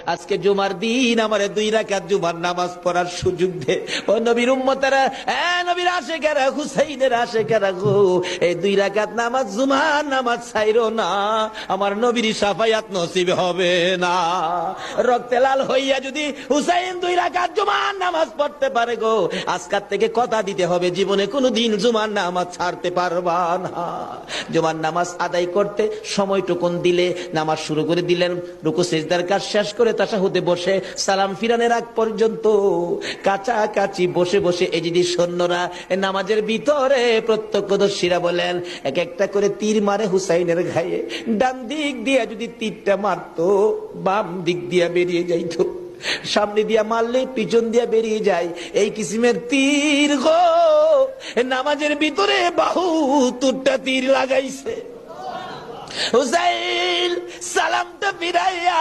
আজকে জুমার দিন আমারে 2 রাকাত জুমার নামাজ পড়ার সুযোগ দে। ও নবীর উম্মতেরা, নবীর আশিকেরা, হুসাইনের আশিকেরা গো, এই 2 রাকাত নামাজ জুমার নামাজ ছাইরো না, আমার নবীর শাফায়াত নসিব হবে না। রক্তে লাল হইয়া যদি হুসাইন 2 রাকাত জুমার নামাজ পড়তে পারে গো, আজকাল থেকে কথা দিতে হবে জীবনে কোনোদিন জুমার নামাজ ছাড়তে পারবা না। জুমার নামাজ আদায় করতে সময়টুকুন দিলে নামাজ শুরু করে দিলেন, রুকু সিজদার কাজ শেষ করে তাশাহুদে বসে সালাম ফিরানের আগ পর্যন্ত কাছাকাছি বসে বসে এই যদি সৈন্যরা নামাজের ভিতরে প্রত্যক্ষদর্শীরা বলেন এক একটা করে তীর মারে হুসাইনের গায়ে, ডান দিক দিয়ে যদি তীরটা মারতো বাম দিক দিয়ে বেরিয়ে যাইতো, সামনে দিয়া মারলে পিছন দিয়া বেরিয়ে যায়, এই কিসিমের তীর গো নামাজের ভিতরে বাহুতুরটা তীর লাগাইছে। হুসাইন সালামটা ফিরাইয়া